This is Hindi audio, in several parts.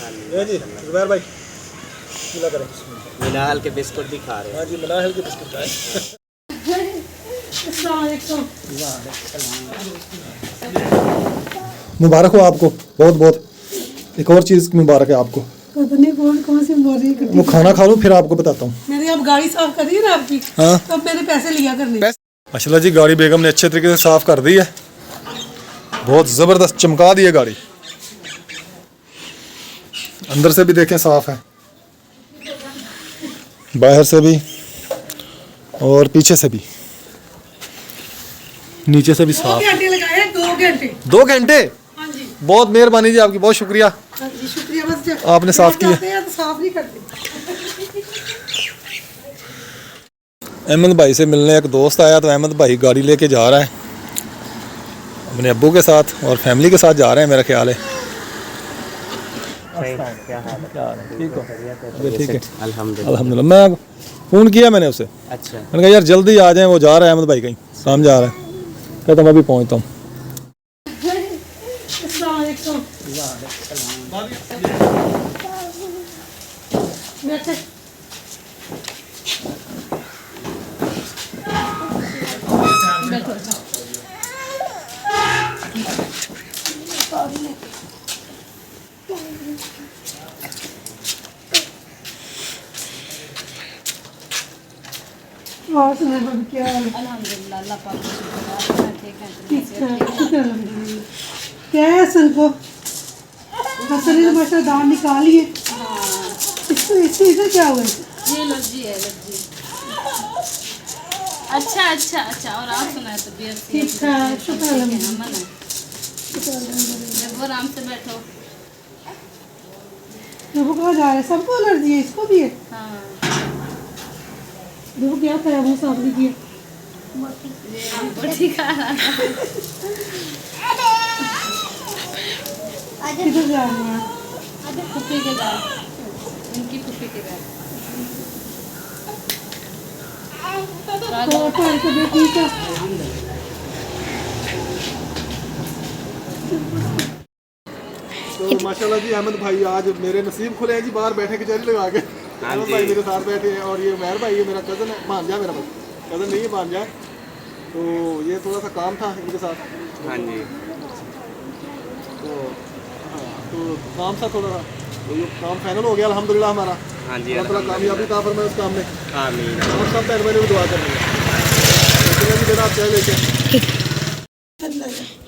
ये जी जुबैर भाई मिला करें, मिनाल के बिस्कुट भी खा रहे हैं। हाँ जी मिनाहल के बिस्कुट खाए। मुबारक हो आपको, बहुत बहुत। एक और चीज़ मुबारक है आपको। पता नहीं कौन सी मुबारक। वो खाना खा लूँ फिर आपको बताता हूँ। मेरी अब गाड़ी साफ कर दी है ना आपकी, हाँ तो अब मेरे पैसे लिया करने। माशाल्लाह जी, गाड़ी बेगम ने अच्छे तरीके से साफ कर दी है, बहुत ज़बरदस्त चमका दी है गाड़ी। अंदर से भी देखें साफ है, बाहर से भी और पीछे से भी, नीचे से भी 2 साफ। घंटे लगाए, 2 घंटे। 2 घंटे? हाँ जी बहुत मेहरबानी जी आपकी, बहुत शुक्रिया। हाँ जी शुक्रिया। बस आपने साफ किया। तो साफ नहीं करते। अहमद भाई से मिलने एक दोस्त आया, तो अहमद भाई गाड़ी लेके जा रहा है अपने अब्बू के साथ और फैमिली के साथ जा रहे हैं मेरा ख्याल है। क्या हाल है? ठीक हो? ठीक है अल्हम्दुलिल्लाह। मैं फ़ोन किया मैंने उसे, अच्छा मैंने कहा यार जल्दी आ जाएं, वो जा रहा है अहमद भाई कहीं काम जा रहा है। कहता मैं अभी पहुँचता हूँ। और सुना क्या हाल है? अल्हम्दुलिल्लाह, अल्लाह पाक का शुक्र है, ठीक है। ठीक है अल्हम्दुलिल्लाह। क्या है हसन को? हसन ने माशा दांत निकाली है। इसको इससे इधर क्या हुआ है? ये एलर्जी है, एलर्जी। अच्छा और आप सुनाए तबीयत ठीक ठाक, शुक्र अल्हम्दुलिल्लाह। अमन है। जब वो आराम से बैठो। वो कहाँ जा रहा है? सबको एलर्जी है, इसको भी है। हाँ, देखो क्या था, वो साफ नहीं किया। ये बड़ी खा रहा है। किधर जा रहे हैं? अरे फुफी के घर, इनकी फुफी के घर। तो तबीयत ठीक है? तो माशाल्लाह जी अहमद भाई आज मेरे नसीब खुले हैं जी, बाहर बैठे कचहरी लगा के। अहमद भाई मेरे साथ बैठे हैं और ये उमैर भाई है मेरा कज़न है, भांजा मेरा भाई, कज़न नहीं है भांजा है। तो ये थोड़ा सा काम था इनके साथ। हाँ जी। तो हाँ, तो काम था थोड़ा सा, तो ये काम फाइनल हो गया अल्हम्दुलिल्लाह हमारा। हाँ जी, अल्लाह ताला कामयाबी था फरमाए उस काम में। आमीन। और सब तक मैंने भी दुआ कर ली है। आप चाय लेके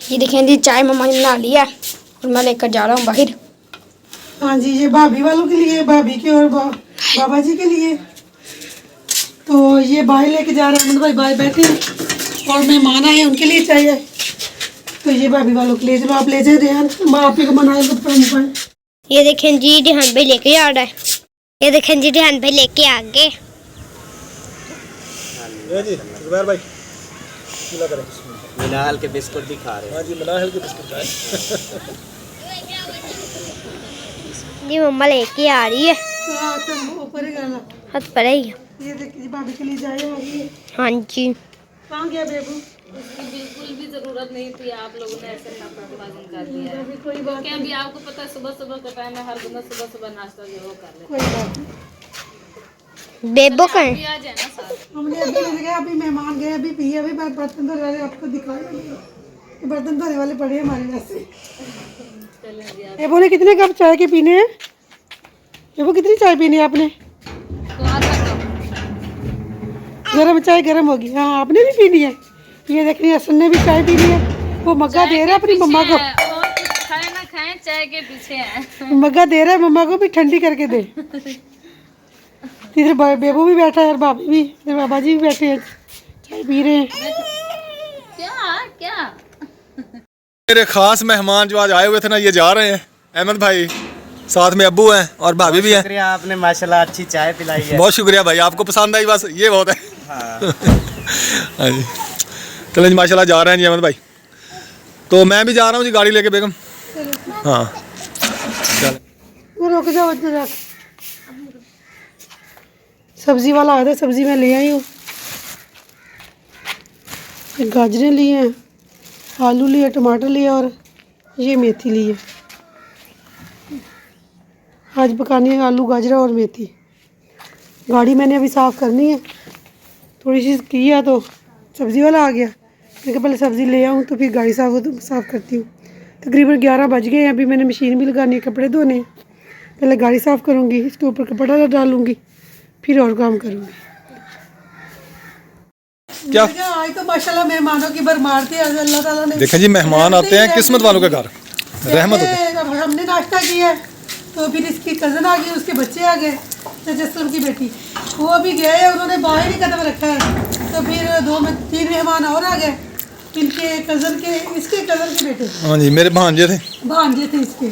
ये देखें जी, चाय मम्मा ने बना लिया और मैं लेकर जा रहा हूँ बाहर। हाँ जी, ये भाभी वालों के लिए, भाभी के और बाबा जी के लिए। तो ये बाहर लेके जा रहे हैं, अहमद भाई बाहर बैठे हैं और मेहमान आए हैं उनके लिए चाहिए। तो ये भाभी वालों के लिए, चलो आप ले जाए रेहान, माँ आप ही को मनाए तो। ये देखें जी, रेहान भाई लेके आ रहा है। ये देखें जी, रेहान भाई लेके आ गए। ये जी जुबैर भाई मिला करें, मिनाल के बिस्कुट भी खा रहे हैं। हाँ जी मिनाहल के बिस्कुट खाए। जी मम्मा लेके आ रही है, ऊपर ही गाना। हाथ पर ही। ये देखिए भाभी के लिए जाए आ रही है। हाँ जी, कहाँ गया बेबू? उसकी बिल्कुल भी जरूरत नहीं थी, आप लोगों ने ऐसे नापाक कर दिया है। अभी कोई बात क्या अभी आपको पता है, सुबह सुबह का टाइम है, हर बंदा सुबह सुबह नाश्ता जरूर कर ले। कोई बात नहीं। बेबो आप कहीं भी आ जाए ना साथ। हमने अभी मैंने कहा अभी मेहमान गए, अभी पिए, अभी बर्तन धोने वाले आपको दिखाया नहीं। ये बर्तन धोने वाले पड़े हैं हमारे वैसे। चलें जी आप। ये बोले कितने कप चाय के पीने हैं? ये वो कितनी चाय पीनी है आपने? तो आता कब? गरम चाय गरम होगी। हाँ आपने भी पीनी है। ये देख रही है, हसन ने भी चाय पीनी है। वो मग्गा दे रहा है अपनी मम्मा को। और कुछ खाए ना खाए, चाय के पीछे है। मग्गा दे रहा है मम्मा को भी ठंडी करके दे। इधर बेबू भी बैठा है और भाभी भी, इधर बाबा जी भी बैठे हैं, चाय पी रहे हैं। क्या मेरे खास मेहमान जो आज आए हुए थे ना, ये जा रहे हैं। अहमद भाई साथ में अब्बू हैं और भाभी भी हैं। शुक्रिया, आपने माशाल्लाह अच्छी चाय पिलाई है। बहुत शुक्रिया भाई, आपको पसंद आई, बस ये बहुत है। हाँ जी, चलें जी माशाल्लाह जा रहे हैं जी अहमद भाई। तो मैं भी जा रहा हूँ जी गाड़ी लेके बेगम। हाँ चल, वो रुक जाओ, उधर जा। सब्जी वाला आया था, सब्जी मैं ले आई हूँ। गाजरें ली हैं, आलू लिए, टमाटर लिए और ये मेथी ली है। आज पकानी है आलू गाजरा और मेथी। गाड़ी मैंने अभी साफ़ करनी है, थोड़ी सी की है तो सब्ज़ी वाला आ गया। मैं कहा पहले सब्ज़ी ले आऊँ तो फिर गाड़ी साफ़ करती हूँ। तकरीबन 11 बज गए हैं। अभी मैंने मशीन भी लगानी है, कपड़े धोने हैं। पहले गाड़ी साफ़ करूँगी, इसके ऊपर कपड़ा डालूँगी, फिर और काम करूँगी। क्या आज तो माशाल्लाह मेहमानों की भरमार थी। अल्लाह ताला ने देखें जी, मेहमान आते हैं किस्मत वालों के घर, रहमत होती है। अब हमने नाश्ता किया तो फिर इसकी कज़न आ गई, उसके बच्चे आ गए, तजस्सुम की बेटी, वो अभी गए, उन्होंने बाहर ही कदम रखा है। तो फिर 3 मेहमान और आ गए, इनके कज़न के, इसके कज़न के बेटे। हाँ जी, मेरे भांजे थे इसके।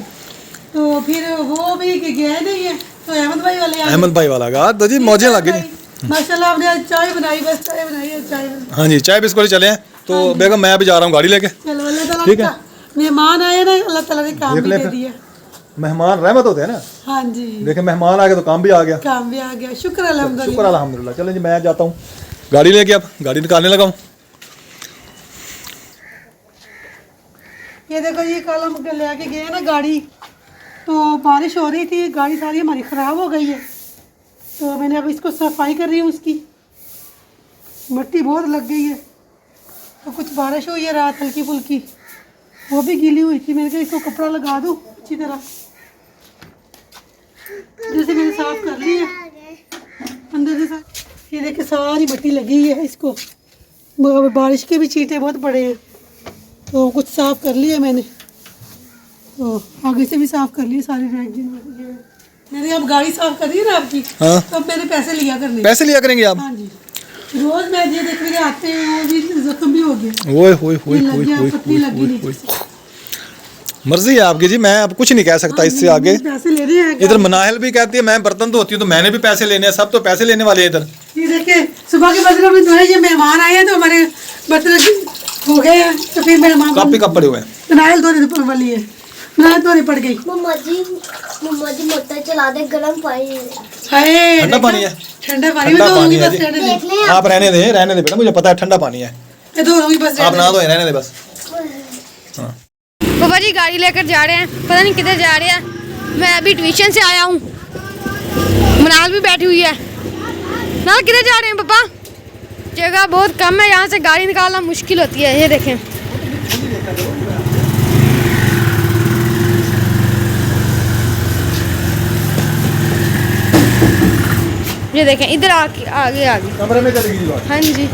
तो फिर वो भी गए नहीं है, तो अहमद भाई वाले आ गए। अहमद भाई वाला का तो जी मौजें लग गई। माशाल्लाह हमने आज चाय बनाई, बस चाय बनाई है, चाय। हाँ जी, चाय बिस्कुट चले हैं। तो बेगम मैं अभी जा रहा हूँ गाड़ी लेके। चलो, अल्लाह ताला ठीक है। मेहमान आए ना, अल्लाह ताला ने काम भी दे दिया। मेहमान रहमत होते हैं ना। हाँ जी, देखे मेहमान आ गए तो काम भी आ गया। काम भी आ गया, शुक्र अल्हम्दुलिल्लाह। शुक्र अल्हम्दुलिल्लाह। चलें जी, मैं जाता हूँ गाड़ी लेके, अब गाड़ी निकालने लगा हूँ। ये देखो, ये कल हम लेके गए ना गाड़ी, तो बारिश हो रही थी, गाड़ी सारी हमारी ख़राब हो गई है। तो मैंने अब इसको सफाई कर रही हूँ, उसकी मिट्टी बहुत लग गई है। तो कुछ बारिश हुई है रात हल्की फुल्की, वो भी गीली हुई थी। मैंने कहा इसको कपड़ा लगा दूँ अच्छी तरह। जैसे मैंने साफ़ कर ली है अंदर से साफ। ये देखिए सारी मिट्टी लगी है इसको, बारिश के भी छींटे बहुत पड़े हैं। तो कुछ साफ़ कर लिया मैंने, तो आगे से भी साफ़ कर लिए सारी रैक जिन मैंने। अब गाड़ी साफ़ कर रही है ना आपकी। हाँ। तो अब मैंने पैसे लिया करने। पैसे लिया करेंगे आप? हाँ जी, रोज़ मैं ये देखने के आते हैं, वो भी जख्म भी हो गया। ओए होए होए होए होए, मर्जी है आपकी जी, मैं अब कुछ नहीं कह सकता इससे आगे। पैसे ले रहे हैं इधर मनाहल भी कहती है मैं बर्तन धोती हूँ तो मैंने भी पैसे लेने हैं, सब तो पैसे लेने वाले हैं इधर। ये देखिए सुबह के बर्तन में धोए, ये मेहमान आए हैं तो हमारे बर्तन हो गए हैं। तो फिर मेहमान कापी कप पड़े हुए हैं, मनाहल धोने वाली है, मनाहल धोने पड़ गई। मम्मा जी मोटर चला दे, गर्म पानी। हाय, ठंडा पानी है, ठंडा पानी में ठंडा पानी धोऊंगी है बस, जी। रहने दे। देख लें आप रहने दे बेटा, मुझे पता है ठंडा पानी है, मैं धोऊंगी बस, आप ना धोए, रहने दे बस। पापा जी गाड़ी लेकर जा रहे हैं, पता नहीं किधर जा रहे हैं। मैं अभी ट्यूशन से आया हूँ, मनाल भी बैठी हुई है ना। किधर जा रहे हैं पापा? जगह बहुत कम है, यहाँ से गाड़ी निकालना मुश्किल होती है। ये देखें, ये देखें, इधर आगे आगे कमरे में चलेगी जी बात। हाँ जी,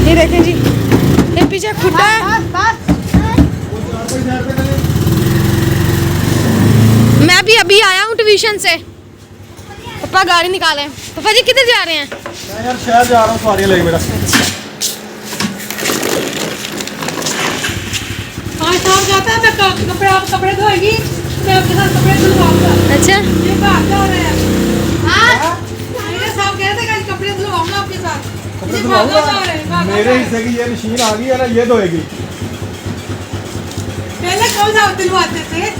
ये देखें जी, ये पीछे खुदा है। मैं भी अभी आया हूँ ट्यूशन से। पापा गाड़ी निकाले। पापा जी किधर जा रहे हैं? मैं यार शहर जा रहा हूँ, सवारियाँ लेके बेटा। हाँ साफ जाता है, मैं कपड़े धोएगी, मैं आपके साथ कपड़े धुलवाऊंगा। अच्छा, ये बात क्या हो रहा है? हाँ, मेरे साहब कह रहे थे कि कपड़े धुलवाऊंगा आपके साथ। ये भागा जा रहे हैं, भागा मेरे जा रहे हैं। हिस्से की ये मशीन आ गई है ना, ये धोएगी। पहले कौन सा दिलवाते थे?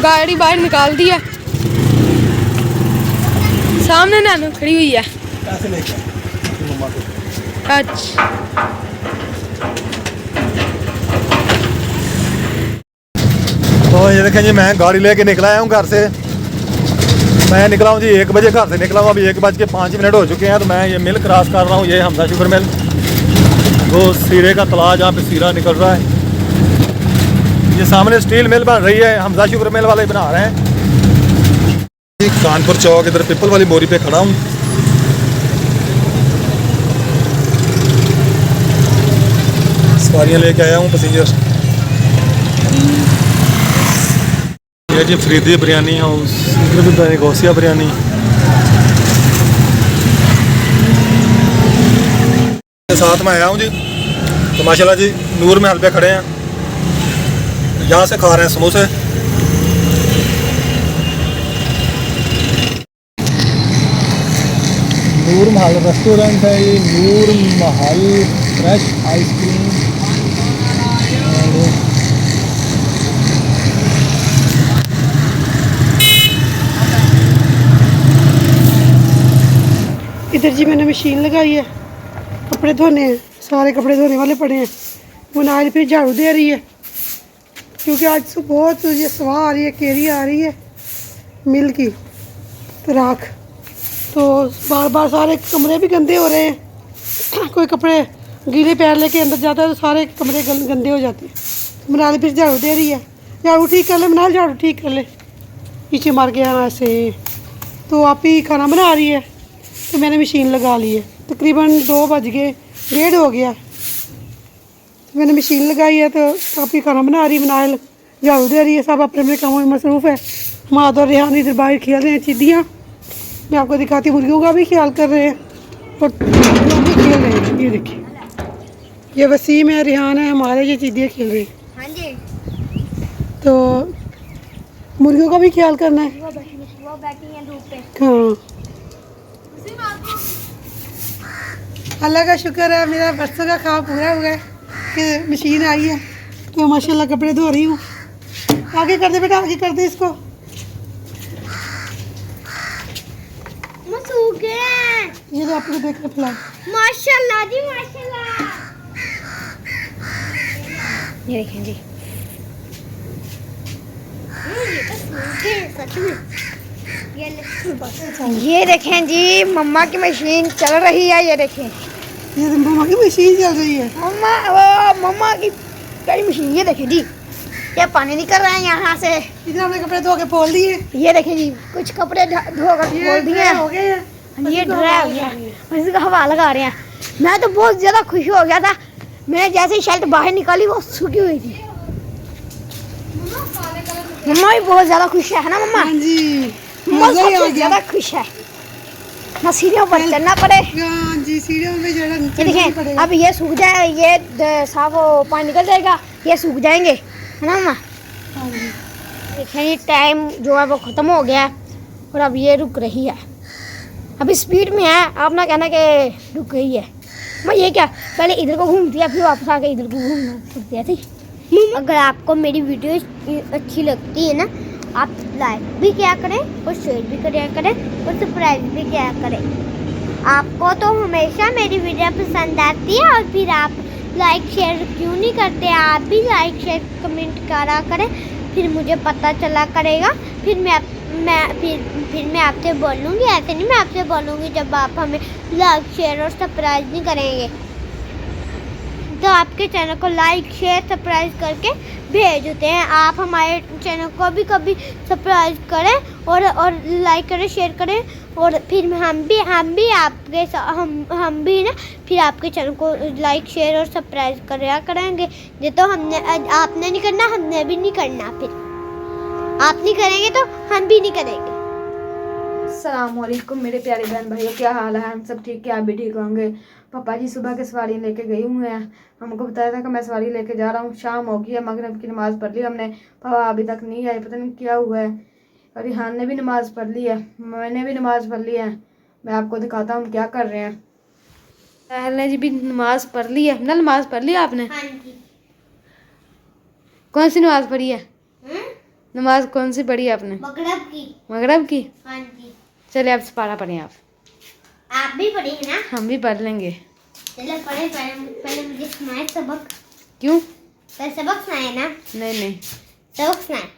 गाड़ी बाहर निकाल दी है, सामने नानू खड़ी हुई है। पैसे लेके आए मम्मा को। अच्छा, तो ये देखें जी, मैं गाड़ी लेके निकला आया हूँ घर से। मैं निकला हूँ जी 1 बजे घर से निकला हूँ, अभी 1:05 हो चुके हैं। तो मैं ये मिल क्रॉस कर रहा हूँ, ये हमजा शुगर मिल, वो सीरे का तला जहाँ पे सीरा निकल रहा है। ये सामने स्टील मिल बन रही है, हमजा शुगर मिल वाले बना रहे हैं। कानपुर चौक इधर पिपल वाली बोरी पे खड़ा हूँ। सवारियाँ लेके आया हूँ, पैसेंजर। ये जी फरीदी बिरयानी हाउस, इधर भी गौसिया बिरयानी। साथ में आया हूँ जी, तो माशाल्लाह जी नूर महल पे खड़े हैं, यहाँ से खा रहे हैं समोसे। नूर महल रेस्टोरेंट है ये, नूर महल फ्रेश आइसक्रीम। इधर जी मैंने मशीन लगाई है, कपड़े धोने हैं, सारे कपड़े धोने वाले पड़े हैं। मुनाइल फिर झाड़ू दे रही है क्योंकि आज सुबह बहुत ये सवाह आ रही है, केरी आ रही है मिल की राख, तो बार बार सारे कमरे भी गंदे हो रहे हैं। कोई कपड़े गीले पैर लेके अंदर जाता है तो सारे कमरे गंदे हो जाते हैं। मुनाइल फिर झाड़ू दे रही है, झाड़ू ठीक कर ले मुनाइल, झाड़ू ठीक कर ले, पीछे मार गया ऐसे। तो आप ही खाना बना रही है तो मैंने मशीन लगा ली है। तकरीबन 2 बज गए, 1:30 हो गया, तो मैंने मशीन लगाई है। तो आप ही खाना बना रही, मुनाइल झाड़ू दे रही है, सब अपने अपने कामों में मसरूफ़ है। माँ और रेहान इधर बाहर खेल रहे हैं चिड़ियाँ, मैं आपको दिखाती हूँ। मुर्गियों का भी ख्याल कर रहे हैं और लोग भी खेल रहे हैं। ये देखिए, ये वसीम है, रेहान है, हमारे ये चिड़ियाँ खेल रहे हैं। हाँ जी, तो मुर्गियों का भी ख्याल करना है। वो बैठी है धूप पे। हाँ, अल्लाह का शुक्र है, मेरा बरसों का ख्वाब पूरा हुआ है कि मशीन आई है। तो माशाल्लाह कपड़े धो रही हूँ। आगे कर दे बेटा, आगे कर दे इसको। मैं सूख गया। ये तो आपको देख रहे फिलहाल। माशाल्लाह जी माशाल्लाह। ये देखें जी, ये तो सूख गए सच में। ये देखें जी, मम्मा की मशीन चल रही है। ये देखें ये तो मम्मा की मशीन चल रही है। मम्मा की कई मशीन। ये देखें जी, ये पानी निकल रहा है यहाँ से। इधर हमने कपड़े धो के खोल दिए। ये देखें जी, कुछ कपड़े धोकर खोल दिए हैं। हो गए हैं। ये ड्राई हो गया, मशीन का हवा लगा रहे हैं। मैं तो बहुत ज़्यादा खुश हो गया था, मैंने जैसे ही शर्ट बाहर निकाली वो सूखी हुई थी। मम्मा भी बहुत ज़्यादा खुश है ना मम्मा? हाँ जी, मम्मा मज़ा ही आ सबसे गया। ज़्यादा खुश है ना, सीढ़ियों पर चढ़ना पड़े। हाँ जी, सीढ़ियों में चढ़ना ये चढ़ना देखें, पड़ेगा। अब ये सूख जाए, ये साफ वो पानी निकल जाएगा, ये सूख जाएंगे, है ना मम्मा? हाँ जी, देखें ये टाइम जो है वो ख़त्म हो गया है और अब ये रुक रही है। अभी स्पीड में है, आप ना कहना कि रुक गई है। मैं ये क्या, पहले इधर को घूमती है फिर वापस आके इधर को घूमना थी। अगर आपको मेरी वीडियो अच्छी लगती है ना, आप लाइक भी किया करें और शेयर भी किया करें और सब्सक्राइब भी किया करें। आपको तो हमेशा मेरी वीडियो पसंद आती है और फिर आप लाइक शेयर क्यों नहीं करते? आप भी लाइक शेयर कमेंट करा करें, फिर मुझे पता चला करेगा। फिर मैं आपसे बोलूँगी, ऐसे नहीं मैं आपसे बोलूँगी जब आप हमें लाइक शेयर और सब्सक्राइब नहीं करेंगे। तो आपके चैनल को लाइक शेयर सब्सक्राइब करके भेज देते हैं। आप हमारे चैनल को भी कभी सब्सक्राइब करें और लाइक करें, शेयर करें और फिर हम भी आपके हम भी ना फिर आपके चैनल को लाइक शेयर और सब्सक्राइब करेंगे। ये तो आपने नहीं करना, हमने भी नहीं करना। फिर आप नहीं करेंगे तो हम भी नहीं करेंगे। अस्सलामुअलैकुम मेरे प्यारे बहन भाइयों, क्या हाल है? हम सब ठीक है, आप भी ठीक होंगे। पापा जी सुबह के सवारी लेके गए हुए हैं, हमको बताया था कि मैं सवारी लेके जा रहा हूँ। शाम हो गई है, मगरिब की नमाज़ पढ़ ली हमने, पापा अभी तक नहीं आए, पता नहीं क्या हुआ है। और रिहान ने भी नमाज़ पढ़ ली है, मैंने भी नमाज़ पढ़ ली है। मैं आपको दिखाता हूँ क्या कर रहे हैं। साहिल ने जी भी नमाज़ पढ़ ली है ना? नमाज़ पढ़ ली आपने? हाँ जी। कौन सी नमाज़ पढ़ी है? नमाज कौन सी पढ़ी है आपने? मगरिब की। मगरिब की? हाँ जी। चलिए आप पारा पढ़ें। आप भी पढ़े हैं ना? हम भी पढ़ लेंगे। चलो पढ़े, पहले मुझे सुनाए सबक। क्यों? पहले सबक सुनाए ना? नहीं, सबक सुनाए।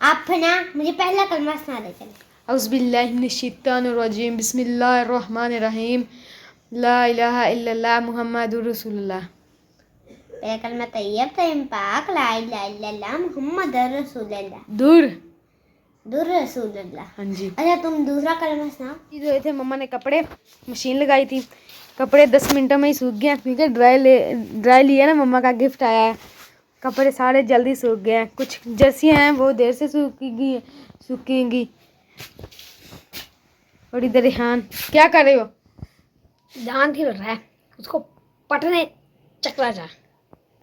आप ना मुझे पहला कलमा सुना दे। चलो। औज़ुबिल्लाहि मिनश्शैतानिर्रजीम, बिस्मिल्लाहिर्रहमानिर्रहीम, ला इलाहा इल्लल्लाह मुहम्मदुर रसूलुल्लाह। पहला कलमा तैयब तैयब पाक, ला इलाहा इल्लल्लाह मुहम्मदुर रसूलुल्लाह। दूर रसूलुल्लाह। हाँ जी। अच्छा तुम दूसरा कलमा सुनाओ। धोए थे मम्मा ने कपड़े, मशीन लगाई थी, कपड़े 10 मिनटों में ही सूख गए क्योंकि ड्राई लिया ना, मम्मा का गिफ्ट आया है। कपड़े सारे जल्दी सूख गए हैं, कुछ जर्सियाँ हैं वो देर से सूखेंगी। और इधर रिहान क्या कर रहे हो? जान ही रहा है, उसको पटने चकरा जा।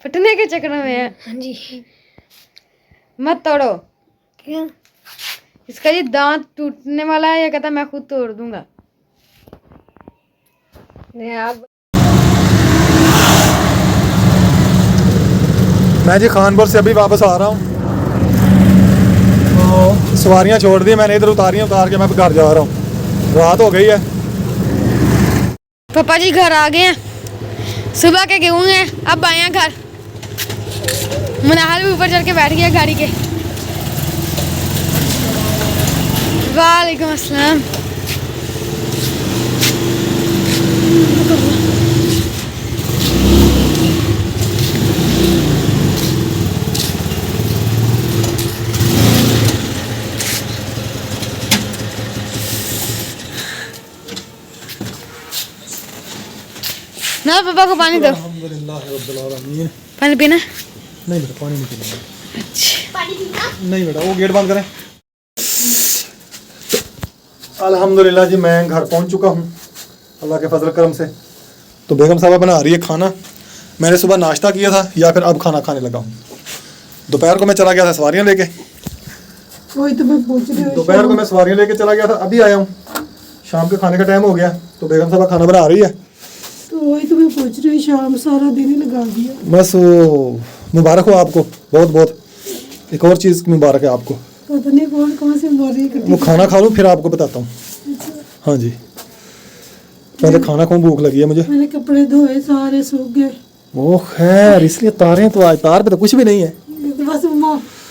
फटने के चक्कर में है? हाँ जी। मत तोड़ो। क्यों? इसका ये दांत टूटने वाला है, या कहता मैं खुद तोड़ दूंगा। नहीं आप मैं जी खानपुर से अभी वापस आ रहा हूँ, तो सवारियाँ छोड़ दी मैंने, इधर उतारी उतार के मैं घर जा रहा हूँ। रात हो गई है। पापा जी घर आ गए हैं, सुबह के गए हुए हैं, अब आए हैं घर। मनाहल भी ऊपर चढ़ के बैठ गया गाड़ी के। वालेकुम अस्सलाम। ना पापा को पानी दो। अल्हम्दुलिल्लाह रब्बिल आलमीन। पानी पीना? नहीं बेटा पानी नहीं पीना। अच्छा पानी पीना? नहीं बेटा वो गेट बंद करें। अल्हम्दुलिल्लाह जी मैं घर पहुंच चुका हूं अल्लाह के फजल करम से। तो बेगम साहबा बना रही है खाना। मैंने सुबह नाश्ता किया था या फिर अब खाना खाने लगा हूं। दोपहर को मैं चला गया था सवारियां लेके। वही तो मैं पूछ रही हूँ। दोपहर को मैं सवारियां लेके चला गया था, अभी आया हूँ। शाम के खाने का टाइम हो गया, तो बेगम साहबा खाना बना रही है। तो वही तो मैं पूछ रही हूँ, शाम सारा दिन ही लगा दिया। बस वो मुबारक हो आपको, बहुत बहुत। एक और चीज़ मुबारक है आपको। पता नहीं कौन सी बीमारी है। वो खाना खा लूँ फिर आपको बताता हूँ। हाँ जी पहले खाना खाऊं, भूख लगी है मुझे। मैंने कपड़े धोए सारे सूख गए। वो खैर इसलिए तारे तो आज तार पे तो कुछ भी नहीं है। बस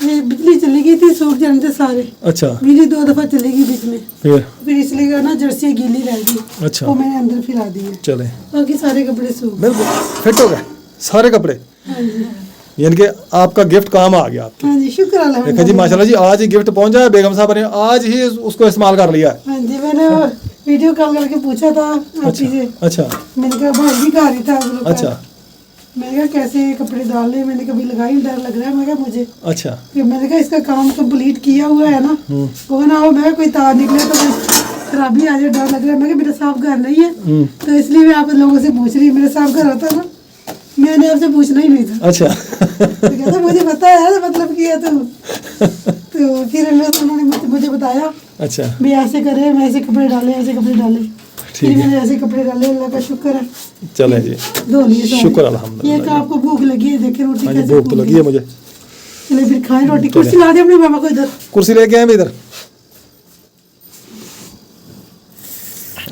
ये बिजली चली गई थी, सूख जाने थे सारे। अच्छा बिजली 2 दफा चली गई बीच में, फिर इसलिए ना जर्सी गीली रह गई। अच्छा वो मैंने अंदर फिरा दी है। चले बाकी सारे कपड़े सूख गए। बिल्कुल फिट हो गए सारे कपड़े। हाँ जी यानी कि आपका गिफ्ट काम आ गया आपके। हाँ जी शुक्र देखा जी अल्हम्दुलिल्लाह। माशाल्लाह जी आज ही गिफ्ट पहुंचा है। बेगम साहब ने आज ही उसको इस्तेमाल कर लिया है। हाँ जी मैंने वो वीडियो कॉल करके पूछा था आप से। अच्छा मैंने कहा भाई भी खा रही था आप लोग। अच्छा मैंने कहा कैसे कपड़े डालने, मैंने कभी लगाई, डर लग रहा है। मैं कहा मुझे अच्छा फिर मैंने कहा इसका काम कंप्लीट किया हुआ है ना। वो ना हो मैं कहा कोई तार निकले तो कोई खराबी आ जाए, डर लग रहा है। मैं कहा मेरा साफ घर नहीं है, तो इसलिए मैं आप लोगों से पूछ रही हूँ। मेरा साफ घर होता ना मैंने आपसे पूछना ही नहीं था। अच्छा तो कहता मुझे पता है मतलब किया तो फिर उन्होंने मुझे बताया अच्छा भी ऐसे करे, मैं ऐसे कपड़े डाले, ऐसे कपड़े डाले। फिर मैंने ऐसे कपड़े डाले, अल्लाह का शुक्र है चले जी धो लिए सारे। शुक्र ये अल्हम्दुलिल्लाह। का आपको भूख लगी है, देखे रोटी हाँ जी कैसे भूख तो लगी है मुझे। चले फिर खाएं रोटी। कुर्सी ला दे अपने मामा को इधर। कुर्सी लेके आए इधर।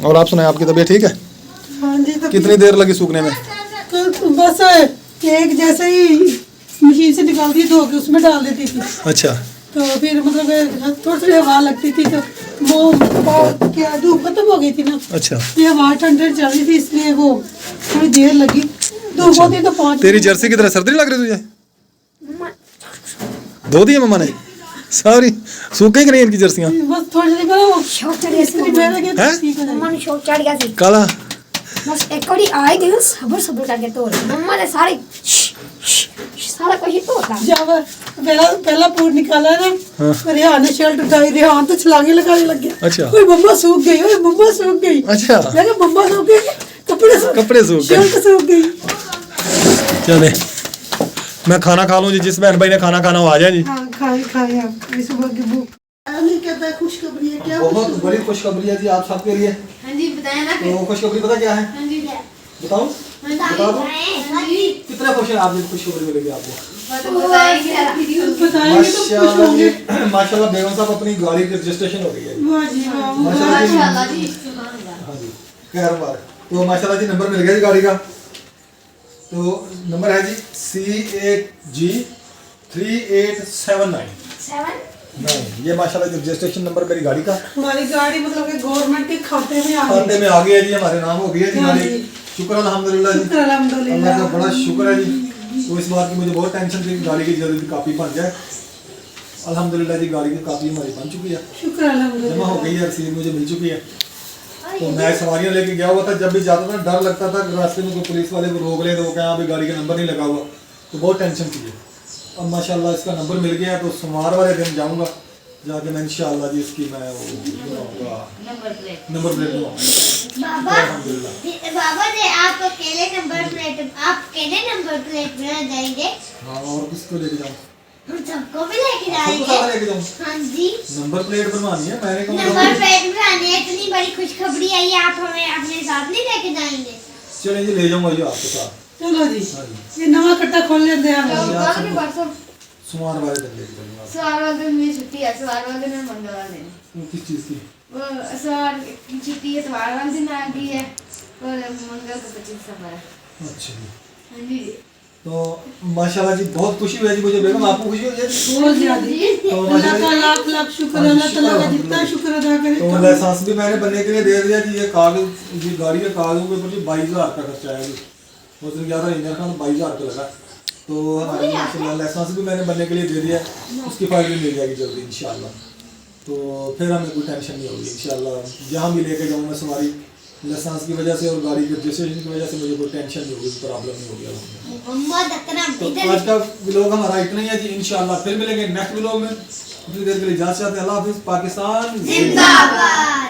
और आप सुनाए आपकी तबीयत ठीक है? हाँ जी तो कितनी देर लगी सूखने में? तो बस एक जैसे ही मशीन से निकालती है धो के उसमें डाल देती थी। अच्छा तो फिर मतलब थोड़ी थोड़ी हवा लगती थी तो वो क्या धूप खत्म हो गई थी ना। अच्छा ये हवा ठंडे चल रही थी इसलिए वो थोड़ी देर लगी। धूप होती तो 5 तेरी जर्सी की तरह सर्दी नहीं लग रही तुझे? धो दी है मम्मा ने सारी? सूख गई कि नहीं इनकी जर्सियां? बस थोड़ी देर में वो इस्त्री में लगे तो ठीक हो जाएगी। मम्मा ने शौक चढ़ गया सी। काला बस एक बारी आए गए सबर करके तोड़ मम्मा ने सारे सारा कुछ ही तोड़ा। जब पहला पूर निकाला ना रेहान ने शर्ट उठाई, रेहान तो छलांगे लगाने लग गया। अच्छा ओए मम्मा सूख गई, ओए मम्मा सूख गई। अच्छा मैं कहा मम्मा सूख गई, कपड़े सूख सूख गए। शर्ट सूख गई। चले मैं खाना खा लूँ जी। जिस बहन भाई ने खाना खाना हो आ जाए जी। हाँ खाए आप ये सुबह की भूख। नहीं कहता है खुशखबरी है क्या? बहुत बड़ी खुशखबरी है जी आप सबके लिए। हाँ जी बताएं ना। तो खुशखबरी पता क्या है? हाँ जी बताओ बता दो कितना खुश है आप? खुशखबरी मिलेगी आपको। बताएंगे आपकी बताएंगे तो खुश होंगे। माशाल्लाह बेगम साहब अपनी गाड़ी की रजिस्ट्रेशन हो गई है। वाह जी वाह। माशाल्लाह जी हाँ जी खैर मुबारक। तो माशाल्लाह जी नंबर मिल गया जी गाड़ी का। तो नंबर है जी C8G 3879। ये माशाल्लाह जी रजिस्ट्रेशन नंबर मेरी गाड़ी का। हमारी गाड़ी मतलब कि गवर्नमेंट के खाते में आ खाते गई। में आ गई है जी, हमारे नाम हो गई है जी गाड़ी। शुक्र अल्हम्दुलिल्लाह जी, शुक्र अल्हम्दुलिल्लाह। अल्लाह का बड़ा शुक्र है जी। तो इस बात की मुझे बहुत टेंशन थी गाड़ी की जल्दी कापी बन जाए। अल्हम्दुलिल्लाह जी गाड़ी की कापी हमारी बन चुकी है, शुक्र अल्हम्दुलिल्लाह। जमा हो गई है, रसीद मुझे मिल चुकी है। तो मैं सवारियाँ लेके गया हुआ था, जब भी जाता था डर लगता था रास्ते में कोई पुलिस वाले रोक ले तो क्या अभी गाड़ी का नंबर नहीं लगा हुआ, तो बहुत टेंशन थी। अब माशाल्लाह इसका नंबर मिल गया है, तो सोमवार वाले दिन जाऊँगा, जाके मैं इंशाल्लाह जी इसकी मैं वो नंबर प्लेट बाबा बाबा जी आप अकेले नंबर प्लेट बना जाएंगे? हाँ, और किसको लेके जाऊँ? हम सबको भी लेके सबको जाएंगे। साथ लेके जाऊँ? हाँ जी नंबर प्लेट बनवानी है मैंने कहा नंबर प्लेट बनाने, इतनी बड़ी खुशखबरी आई है, आप हमें अपने साथ नहीं लेके जाएंगे? चलें जी ले जाऊंगा ये आपके साथ। चलो जी हाँ जी ये नवा कट्टा खोल लेते हैं हम। कल के परसों सुमार वाले दिन लेके चलूंगा। सवार वाले दिन मेरी छुट्टी है, सवार वाले दिन और मंगलवार दिन। वो किस चीज़ की? वो सवार की छुट्टी है, सवार वाले दिन आ गई है और मंगल को 25 सफर है। अच्छा जी। हाँ जी। तो माशाल्लाह जी बहुत खुशी हुई है जी मुझे बेगम, आपको खुशी हुई है? बहुत ज्यादा तो अल्लाह का लाख लाख शुक्र, अल्लाह ताला का जितना शुक्र अदा करे। तो लाइसेंस भी मैंने बनने के लिए दे दिया जी। ये कागज जी गाड़ी के कागजों के ऊपर जी 22,000 का खर्चा आया जी। उस दिन 11 इंजन का 22,000 का लगा। तो हमारे माशाल्लाह लाइसेंस भी मैंने बनने के लिए दे दिया, उसकी फाइल भी मिल जाएगी जल्दी इंशाल्लाह। तो फिर हमें कोई टेंशन नहीं होगी इंशाल्लाह। जहाँ भी लेके जाऊँ मैं सवारी, लाइसेंस की वजह से और गाड़ी के रजिस्ट्रेशन की वजह से मुझे कोई टेंशन नहीं होगी, प्रॉब्लम नहीं होगी। तो आज का व्लॉग हमारा इतना ही है जी। इंशाल्लाह फिर मिलेंगे नेक्स्ट व्लॉग में। उतनी देर के लिए इजाज़त चाहते हैं। अल्लाह हाफिज़। पाकिस्तान जिंदाबाद।